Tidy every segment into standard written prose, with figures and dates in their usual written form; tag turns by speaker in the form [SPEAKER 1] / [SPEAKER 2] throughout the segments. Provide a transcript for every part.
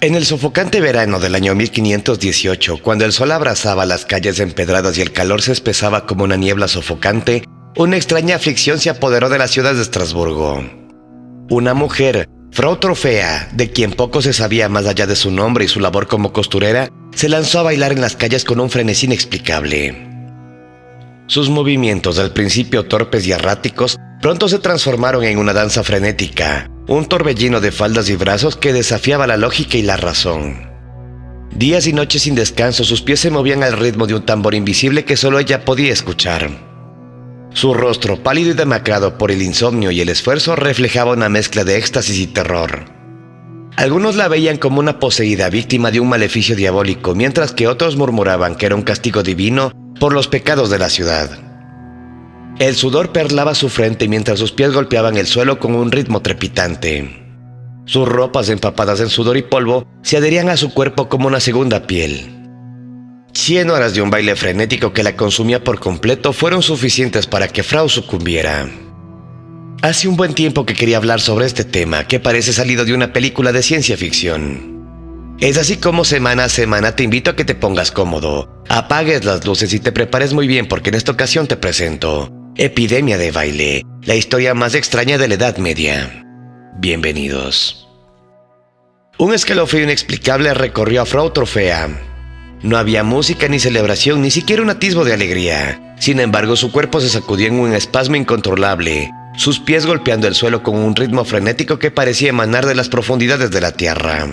[SPEAKER 1] En el sofocante verano del año 1518, cuando el sol abrasaba las calles empedradas y el calor se espesaba como una niebla sofocante, una extraña aflicción se apoderó de la ciudad de Estrasburgo. Una mujer, Frau Trofea, de quien poco se sabía más allá de su nombre y su labor como costurera, se lanzó a bailar en las calles con un frenesí inexplicable. Sus movimientos, al principio torpes y erráticos, pronto se transformaron en una danza frenética, un torbellino de faldas y brazos que desafiaba la lógica y la razón. Días y noches sin descanso, sus pies se movían al ritmo de un tambor invisible que solo ella podía escuchar. Su rostro, pálido y demacrado por el insomnio y el esfuerzo, reflejaba una mezcla de éxtasis y terror. Algunos la veían como una poseída víctima de un maleficio diabólico, mientras que otros murmuraban que era un castigo divino por los pecados de la ciudad. El sudor perlaba su frente mientras sus pies golpeaban el suelo con un ritmo trepidante. Sus ropas, empapadas en sudor y polvo, se adherían a su cuerpo como una segunda piel. 100 horas de un baile frenético que la consumía por completo fueron suficientes para que Frau sucumbiera. Hace un buen tiempo que quería hablar sobre este tema, que parece salido de una película de ciencia ficción. Es así como semana a semana te invito a que te pongas cómodo, apagues las luces y te prepares muy bien, porque en esta ocasión te presento Epidemia de baile, la historia más extraña de la Edad Media. Bienvenidos. Un escalofrío inexplicable recorrió a Frau Trofea. No había música ni celebración, ni siquiera un atisbo de alegría. Sin embargo, su cuerpo se sacudía en un espasmo incontrolable, sus pies golpeando el suelo con un ritmo frenético que parecía emanar de las profundidades de la tierra.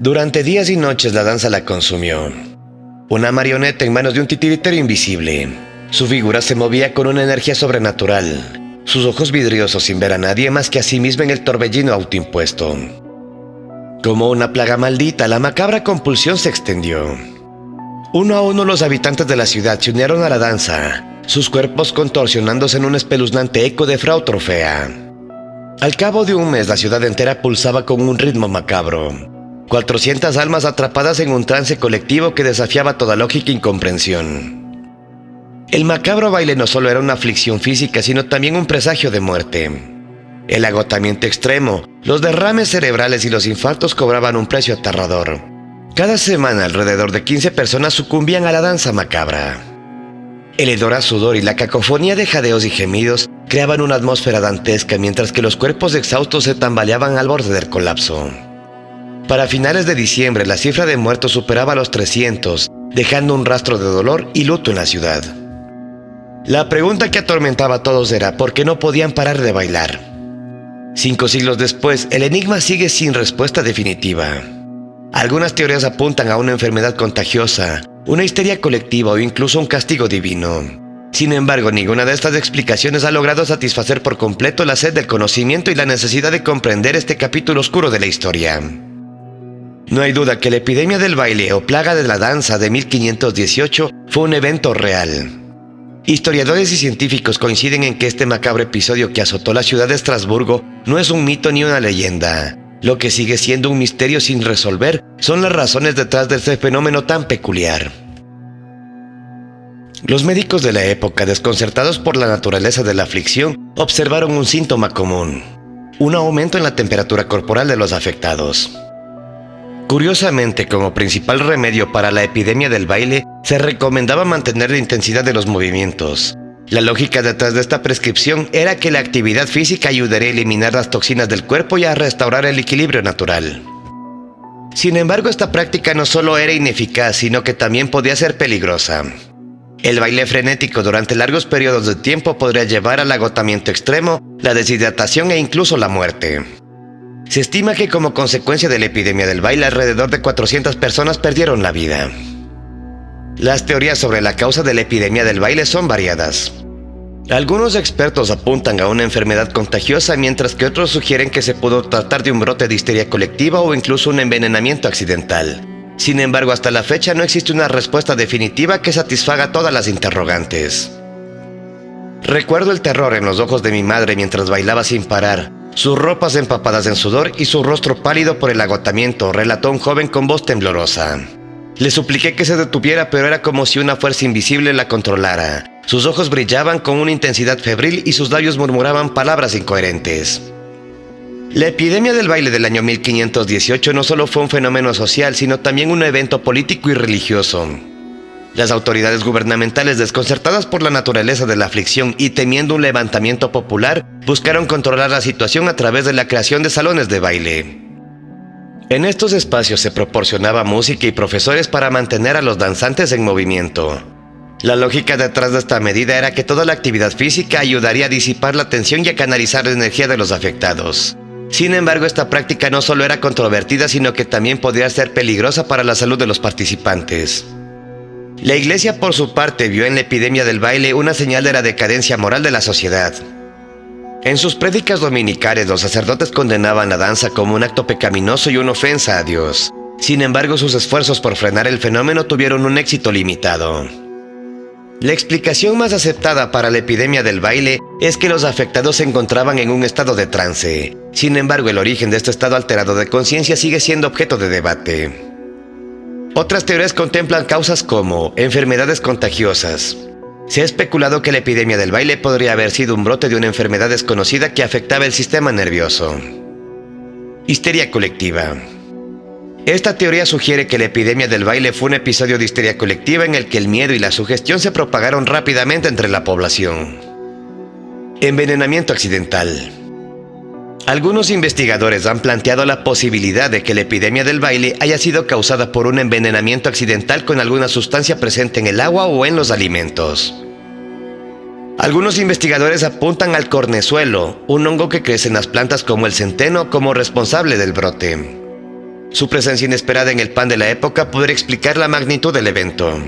[SPEAKER 1] Durante días y noches la danza la consumió. Una marioneta en manos de un titiritero invisible. Su figura se movía con una energía sobrenatural, sus ojos vidriosos sin ver a nadie más que a sí misma en el torbellino autoimpuesto. Como una plaga maldita, la macabra compulsión se extendió. Uno a uno los habitantes de la ciudad se unieron a la danza, sus cuerpos contorsionándose en un espeluznante eco de Frau Trofea. Al cabo de un mes, la ciudad entera pulsaba con un ritmo macabro. 400 almas atrapadas en un trance colectivo que desafiaba toda lógica y comprensión. El macabro baile no solo era una aflicción física, sino también un presagio de muerte. El agotamiento extremo, los derrames cerebrales y los infartos cobraban un precio aterrador. Cada semana alrededor de 15 personas sucumbían a la danza macabra. El hedor a sudor y la cacofonía de jadeos y gemidos creaban una atmósfera dantesca, mientras que los cuerpos exhaustos se tambaleaban al borde del colapso. Para finales de diciembre, la cifra de muertos superaba los 300, dejando un rastro de dolor y luto en la ciudad. La pregunta que atormentaba a todos era ¿por qué no podían parar de bailar? 5 siglos después, el enigma sigue sin respuesta definitiva. Algunas teorías apuntan a una enfermedad contagiosa, una histeria colectiva o incluso un castigo divino. Sin embargo, ninguna de estas explicaciones ha logrado satisfacer por completo la sed del conocimiento y la necesidad de comprender este capítulo oscuro de la historia. No hay duda que la epidemia del baile o plaga de la danza de 1518 fue un evento real. Historiadores y científicos coinciden en que este macabro episodio que azotó la ciudad de Estrasburgo no es un mito ni una leyenda. Lo que sigue siendo un misterio sin resolver son las razones detrás de este fenómeno tan peculiar. Los médicos de la época, desconcertados por la naturaleza de la aflicción, observaron un síntoma común: un aumento en la temperatura corporal de los afectados. Curiosamente, como principal remedio para la epidemia del baile, se recomendaba mantener la intensidad de los movimientos. La lógica detrás de esta prescripción era que la actividad física ayudaría a eliminar las toxinas del cuerpo y a restaurar el equilibrio natural. Sin embargo, esta práctica no solo era ineficaz, sino que también podía ser peligrosa. El baile frenético durante largos periodos de tiempo podría llevar al agotamiento extremo, la deshidratación e incluso la muerte. Se estima que como consecuencia de la epidemia del baile, alrededor de 400 personas perdieron la vida. Las teorías sobre la causa de la epidemia del baile son variadas. Algunos expertos apuntan a una enfermedad contagiosa, mientras que otros sugieren que se pudo tratar de un brote de histeria colectiva o incluso un envenenamiento accidental. Sin embargo, hasta la fecha no existe una respuesta definitiva que satisfaga todas las interrogantes. Recuerdo el terror en los ojos de mi madre mientras bailaba sin parar, sus ropas empapadas en sudor y su rostro pálido por el agotamiento, relató un joven con voz temblorosa. Le supliqué que se detuviera, pero era como si una fuerza invisible la controlara. Sus ojos brillaban con una intensidad febril y sus labios murmuraban palabras incoherentes. La epidemia del baile del año 1518 no solo fue un fenómeno social, sino también un evento político y religioso. Las autoridades gubernamentales, desconcertadas por la naturaleza de la aflicción y temiendo un levantamiento popular, buscaron controlar la situación a través de la creación de salones de baile. En estos espacios se proporcionaba música y profesores para mantener a los danzantes en movimiento. La lógica detrás de esta medida era que toda la actividad física ayudaría a disipar la tensión y a canalizar la energía de los afectados. Sin embargo, esta práctica no solo era controvertida, sino que también podía ser peligrosa para la salud de los participantes. La Iglesia, por su parte, vio en la epidemia del baile una señal de la decadencia moral de la sociedad. En sus prédicas dominicales, los sacerdotes condenaban la danza como un acto pecaminoso y una ofensa a Dios. Sin embargo, sus esfuerzos por frenar el fenómeno tuvieron un éxito limitado. La explicación más aceptada para la epidemia del baile es que los afectados se encontraban en un estado de trance. Sin embargo, el origen de este estado alterado de conciencia sigue siendo objeto de debate. Otras teorías contemplan causas como enfermedades contagiosas. Se ha especulado que la epidemia del baile podría haber sido un brote de una enfermedad desconocida que afectaba el sistema nervioso. Histeria colectiva. Esta teoría sugiere que la epidemia del baile fue un episodio de histeria colectiva en el que el miedo y la sugestión se propagaron rápidamente entre la población. Envenenamiento accidental. Algunos investigadores han planteado la posibilidad de que la epidemia del baile haya sido causada por un envenenamiento accidental con alguna sustancia presente en el agua o en los alimentos. Algunos investigadores apuntan al cornezuelo, un hongo que crece en las plantas como el centeno, como responsable del brote. Su presencia inesperada en el pan de la época podría explicar la magnitud del evento.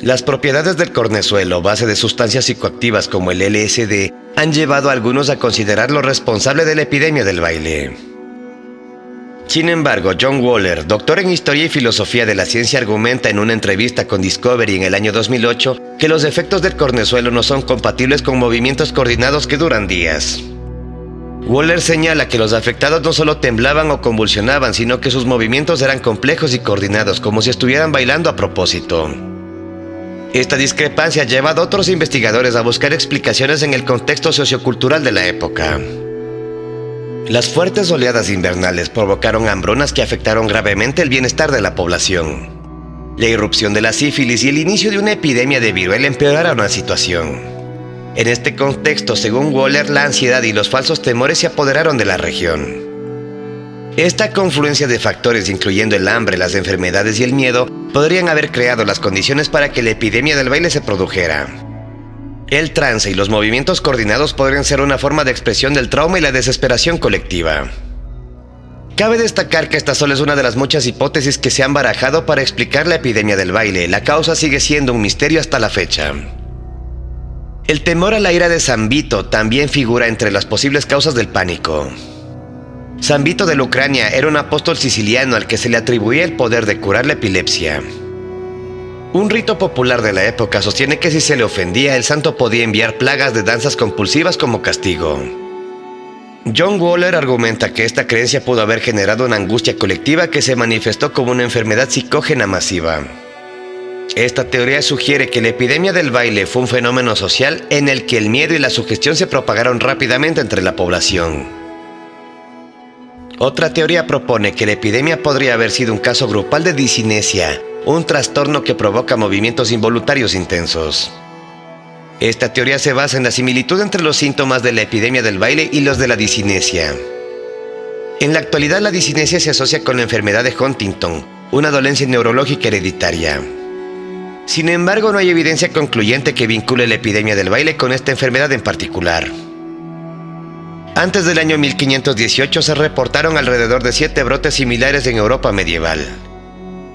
[SPEAKER 1] Las propiedades del cornezuelo, base de sustancias psicoactivas como el LSD, han llevado a algunos a considerarlo responsable de la epidemia del baile. Sin embargo, John Waller, doctor en Historia y Filosofía de la Ciencia, argumenta en una entrevista con Discovery en el año 2008 que los efectos del cornezuelo no son compatibles con movimientos coordinados que duran días. Waller señala que los afectados no solo temblaban o convulsionaban, sino que sus movimientos eran complejos y coordinados, como si estuvieran bailando a propósito. Esta discrepancia ha llevado a otros investigadores a buscar explicaciones en el contexto sociocultural de la época. Las fuertes oleadas invernales provocaron hambrunas que afectaron gravemente el bienestar de la población. La irrupción de la sífilis y el inicio de una epidemia de viruela empeoraron la situación. En este contexto, según Waller, la ansiedad y los falsos temores se apoderaron de la región. Esta confluencia de factores, incluyendo el hambre, las enfermedades y el miedo, podrían haber creado las condiciones para que la epidemia del baile se produjera. El trance y los movimientos coordinados podrían ser una forma de expresión del trauma y la desesperación colectiva. Cabe destacar que esta solo es una de las muchas hipótesis que se han barajado para explicar la epidemia del baile. La causa sigue siendo un misterio hasta la fecha. El temor a la ira de San Vito también figura entre las posibles causas del pánico. San Vito de Lucrania era un apóstol siciliano al que se le atribuía el poder de curar la epilepsia. Un rito popular de la época sostiene que si se le ofendía, el santo podía enviar plagas de danzas compulsivas como castigo. John Waller argumenta que esta creencia pudo haber generado una angustia colectiva que se manifestó como una enfermedad psicógena masiva. Esta teoría sugiere que la epidemia del baile fue un fenómeno social en el que el miedo y la sugestión se propagaron rápidamente entre la población. Otra teoría propone que la epidemia podría haber sido un caso grupal de disinesia, un trastorno que provoca movimientos involuntarios intensos. Esta teoría se basa en la similitud entre los síntomas de la epidemia del baile y los de la disinesia. En la actualidad, la disinesia se asocia con la enfermedad de Huntington, una dolencia neurológica hereditaria. Sin embargo, no hay evidencia concluyente que vincule la epidemia del baile con esta enfermedad en particular. Antes del año 1518 se reportaron alrededor de 7 brotes similares en Europa medieval.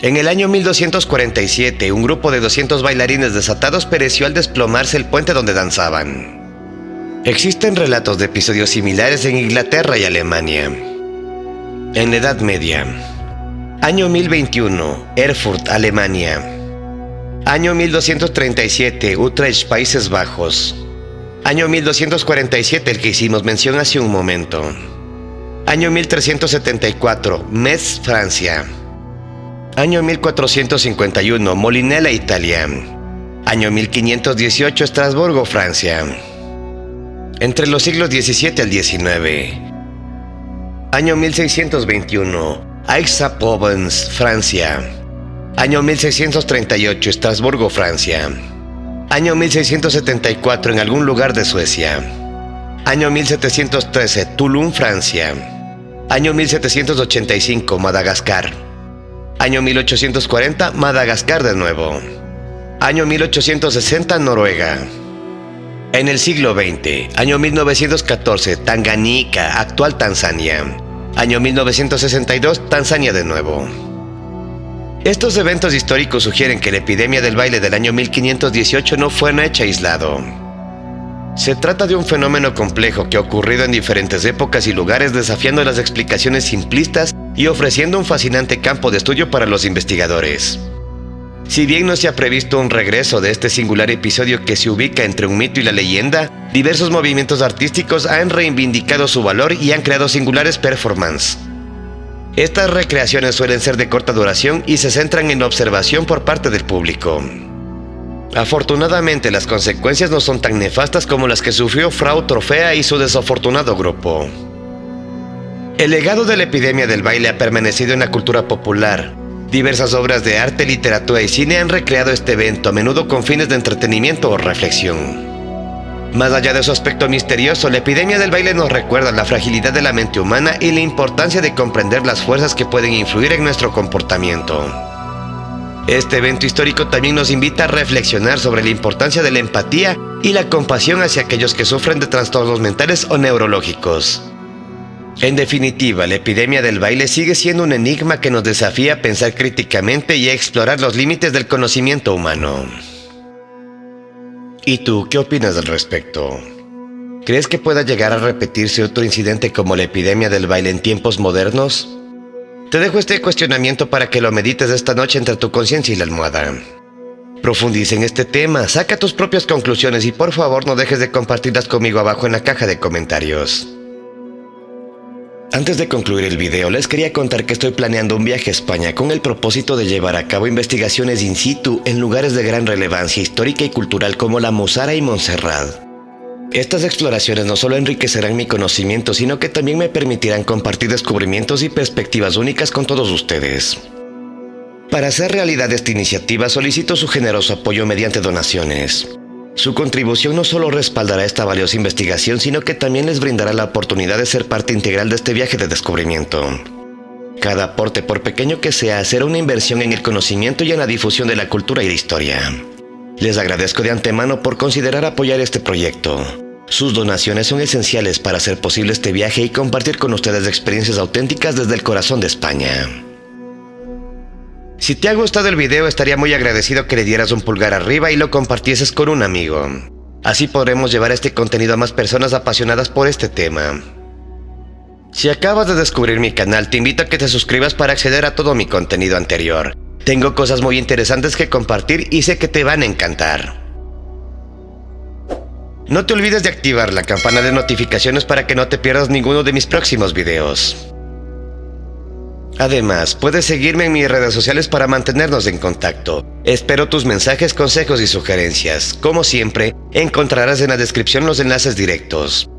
[SPEAKER 1] En el año 1247, un grupo de 200 bailarines desatados pereció al desplomarse el puente donde danzaban. Existen relatos de episodios similares en Inglaterra y Alemania. En la Edad Media. Año 1021, Erfurt, Alemania. Año 1237, Utrecht, Países Bajos. Año 1247, el que hicimos mención hace un momento. Año 1374, Metz, Francia. Año 1451, Molinella, Italia. Año 1518, Estrasburgo, Francia. Entre los siglos XVII al XIX. Año 1621, Aix-en-Provence, Francia. Año 1638, Estrasburgo, Francia. Año 1674, en algún lugar de Suecia. Año 1713, Toulon, Francia. Año 1785, Madagascar. Año 1840, Madagascar de nuevo. Año 1860, Noruega. En el siglo XX, año 1914, Tanganica, actual Tanzania. Año 1962, Tanzania de nuevo. Estos eventos históricos sugieren que la epidemia del baile del año 1518 no fue un hecho aislado. Se trata de un fenómeno complejo que ha ocurrido en diferentes épocas y lugares, desafiando las explicaciones simplistas y ofreciendo un fascinante campo de estudio para los investigadores. Si bien no se ha previsto un regreso de este singular episodio que se ubica entre un mito y la leyenda, diversos movimientos artísticos han reivindicado su valor y han creado singulares performances. Estas recreaciones suelen ser de corta duración y se centran en la observación por parte del público. Afortunadamente, las consecuencias no son tan nefastas como las que sufrió Frau Trofea y su desafortunado grupo. El legado de la epidemia del baile ha permanecido en la cultura popular. Diversas obras de arte, literatura y cine han recreado este evento, a menudo con fines de entretenimiento o reflexión. Más allá de su aspecto misterioso, la epidemia del baile nos recuerda la fragilidad de la mente humana y la importancia de comprender las fuerzas que pueden influir en nuestro comportamiento. Este evento histórico también nos invita a reflexionar sobre la importancia de la empatía y la compasión hacia aquellos que sufren de trastornos mentales o neurológicos. En definitiva, la epidemia del baile sigue siendo un enigma que nos desafía a pensar críticamente y a explorar los límites del conocimiento humano. ¿Y tú qué opinas al respecto? ¿Crees que pueda llegar a repetirse otro incidente como la epidemia del baile en tiempos modernos? Te dejo este cuestionamiento para que lo medites esta noche entre tu conciencia y la almohada. Profundiza en este tema, saca tus propias conclusiones y por favor no dejes de compartirlas conmigo abajo en la caja de comentarios. Antes de concluir el video, les quería contar que estoy planeando un viaje a España con el propósito de llevar a cabo investigaciones in situ en lugares de gran relevancia histórica y cultural como la Almuzara y Montserrat. Estas exploraciones no solo enriquecerán mi conocimiento, sino que también me permitirán compartir descubrimientos y perspectivas únicas con todos ustedes. Para hacer realidad esta iniciativa, solicito su generoso apoyo mediante donaciones. Su contribución no solo respaldará esta valiosa investigación, sino que también les brindará la oportunidad de ser parte integral de este viaje de descubrimiento. Cada aporte, por pequeño que sea, será una inversión en el conocimiento y en la difusión de la cultura y la historia. Les agradezco de antemano por considerar apoyar este proyecto. Sus donaciones son esenciales para hacer posible este viaje y compartir con ustedes experiencias auténticas desde el corazón de España. Si te ha gustado el video, estaría muy agradecido que le dieras un pulgar arriba y lo compartieses con un amigo. Así podremos llevar este contenido a más personas apasionadas por este tema. Si acabas de descubrir mi canal, te invito a que te suscribas para acceder a todo mi contenido anterior. Tengo cosas muy interesantes que compartir y sé que te van a encantar. No te olvides de activar la campana de notificaciones para que no te pierdas ninguno de mis próximos videos. Además, puedes seguirme en mis redes sociales para mantenernos en contacto. Espero tus mensajes, consejos y sugerencias. Como siempre, encontrarás en la descripción los enlaces directos.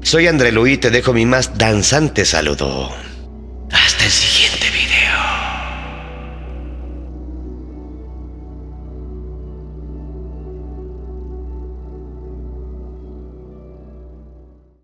[SPEAKER 1] Soy André Luis y te dejo mi más danzante saludo. Hasta el siguiente video.